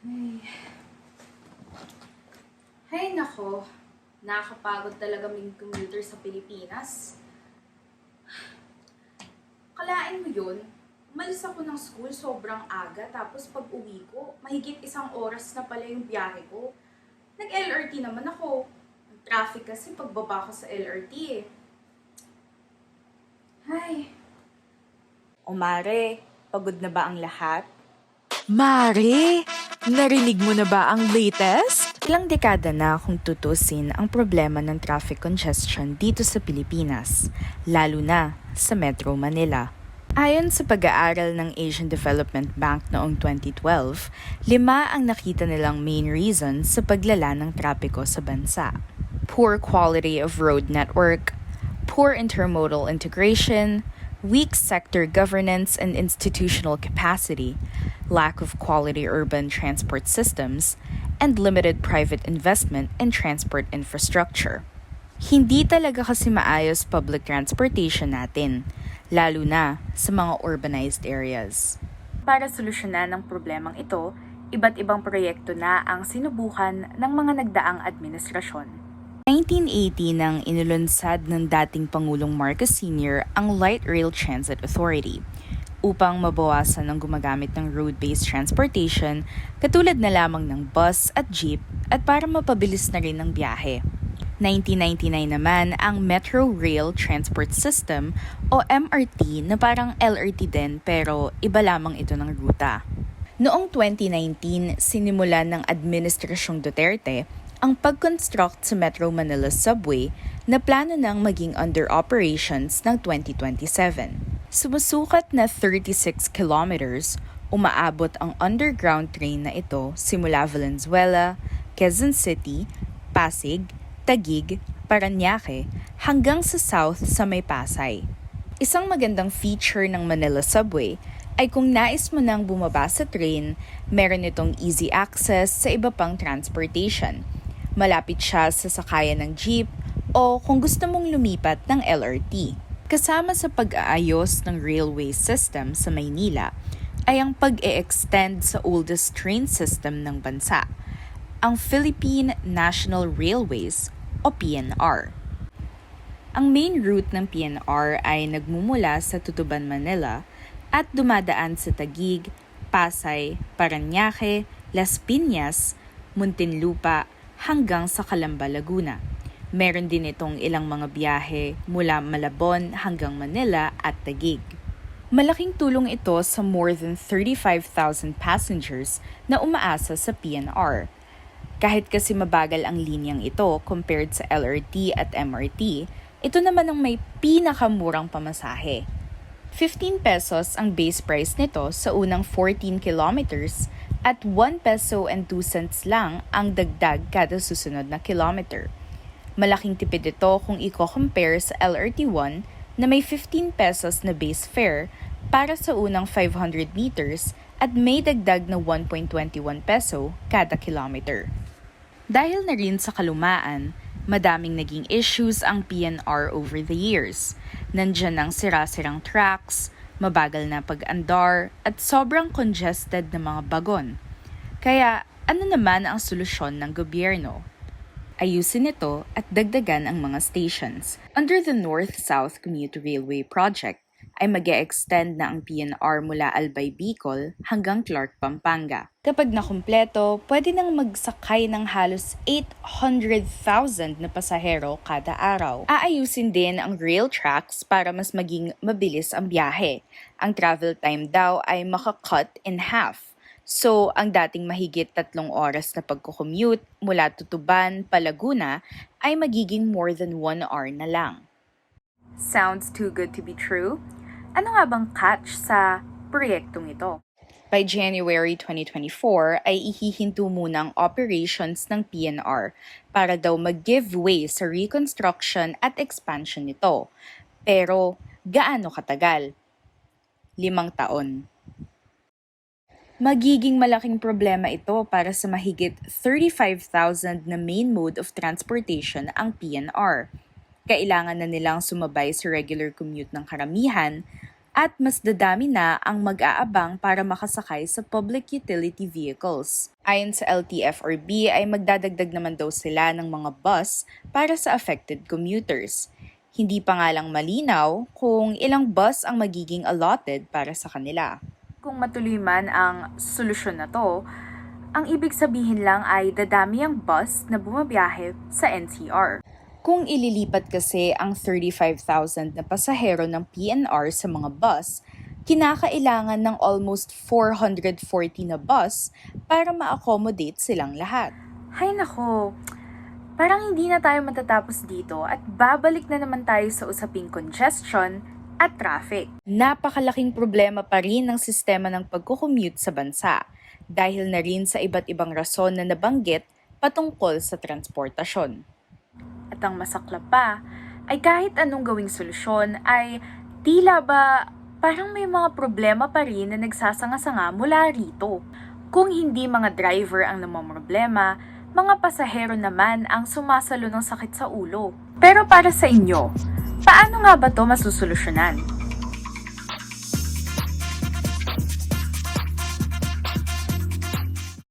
Ay, hay nako, nakakapagod talaga maging commuter sa Pilipinas. Kalain mo yun, umalis ako ng school sobrang aga tapos pag uwi ko, mahigit 1 oras na pala yung biyahe ko. Nag-LRT naman ako. Ang traffic kasi pagbaba ko sa LRT eh. Ay, Umare, pagod na ba ang lahat? Mare, narinig mo na ba ang latest? Ilang dekada na kung tutusin ang problema ng traffic congestion dito sa Pilipinas, lalo na sa Metro Manila. Ayon sa pag-aaral ng Asian Development Bank noong 2012, 5 ang nakita nilang main reasons sa paglala ng trapiko sa bansa. Poor quality of road network, poor intermodal integration, weak sector governance and institutional capacity, lack of quality urban transport systems, and limited private investment in transport infrastructure. Hindi talaga kasi maayos public transportation natin, lalo na sa mga urbanized areas. Para solusyonan ang problemang ito, iba't ibang proyekto na ang sinubukan ng mga nagdaang administrasyon. 1980 nang inulunsad ng dating Pangulong Marcos Sr. ang Light Rail Transit Authority upang mabawasan ang gumagamit ng road-based transportation katulad na lamang ng bus at jeep at para mapabilis na rin ang biyahe. 1999 naman ang Metro Rail Transport System o MRT na parang LRT din pero iba lamang ito ng ruta. Noong 2019, sinimulan ng Administrasyong Duterte ang pag-construct sa Metro Manila Subway na plano nang maging under operations ng 2027. Sumusukat na 36 kilometers, umaabot ang underground train na ito simula Valenzuela, Quezon City, Pasig, Taguig, Parañaque hanggang sa south sa may Pasay. Isang magandang feature ng Manila Subway ay kung nais mo nang bumaba sa train, meron itong easy access sa iba pang transportation. Malapit siya sa sakayan ng jeep o kung gusto mong lumipat ng LRT. Kasama sa pag-aayos ng railway system sa Maynila ay ang pag-e-extend sa oldest train system ng bansa, ang Philippine National Railways o PNR. Ang main route ng PNR ay nagmumula sa Tutuban, Manila at dumadaan sa Taguig, Pasay, Parañaque, Las Piñas, Muntinlupa hanggang sa Calamba, Laguna. Meron din itong ilang mga biyahe mula Malabon hanggang Manila at Taguig. Malaking tulong ito sa more than 35,000 passengers na umaasa sa PNR. Kahit kasi mabagal ang linyang ito compared sa LRT at MRT, ito naman ang may pinakamurang pamasahe. 15 pesos ang base price nito sa unang 14 kilometers at 1 peso and 2 cents lang ang dagdag kada susunod na kilometer. Malaking tipid ito kung i-compare sa LRT1 na may 15 pesos na base fare para sa unang 500 meters at may dagdag na 1.21 peso kada kilometer. Dahil na rin sa kalumaan, madaming naging issues ang PNR over the years. Nandyan ang sira-sirang tracks, mabagal na pag-andar at sobrang congested na mga bagon. Kaya ano naman ang solusyon ng gobyerno? Ayusin ito at dagdagan ang mga stations. Under the North-South Commuter Railway Project ay mag-e-extend na ang PNR mula Albay, Bicol hanggang Clark, Pampanga. Kapag nakumpleto, pwede nang magsakay ng halos 800,000 na pasahero kada araw. Aayusin din ang rail tracks para mas maging mabilis ang biyahe. Ang travel time daw ay makacut in half. So, ang dating mahigit 3 oras na pagkukommute mula Tutuban pa Laguna ay magiging more than 1 hour na lang. sounds too good to be true? Ano nga bang catch sa proyektong ito? By January 2024 ay ihihinto muna ang operations ng PNR para daw mag-give way sa reconstruction at expansion nito. Pero gaano katagal? 5 taon. Magiging malaking problema ito para sa mahigit 35,000 na main mode of transportation ang PNR. Kailangan na nilang sumabay sa regular commute ng karamihan, At mas dadami na ang mag-aabang para makasakay sa public utility vehicles. Ayon sa LTFRB ay magdadagdag naman daw sila ng mga bus para sa affected commuters. Hindi pa nga lang malinaw kung ilang bus ang magiging allotted para sa kanila. Kung matuloy man ang solusyon na to, ang ibig sabihin lang ay dadami ang bus na bumabiyahe sa NCR. Kung ililipat kasi ang 35,000 na pasahero ng PNR sa mga bus, kinakailangan ng almost 440 na bus para ma-accommodate silang lahat. Hay nako, parang hindi na tayo matatapos dito at babalik na naman tayo sa usaping congestion at traffic. Napakalaking problema pa rin ng sistema ng pagkukommute sa bansa dahil na rin sa iba't ibang rason na nabanggit patungkol sa transportasyon. At ang masaklap pa ay kahit anong gawing solusyon ay tila ba parang may mga problema pa rin na nagsasanga-sanga mula rito. Kung hindi mga driver ang namamroblema, mga pasahero naman ang sumasalo ng sakit sa ulo. Pero para sa inyo, paano nga ba to masusolusyonan?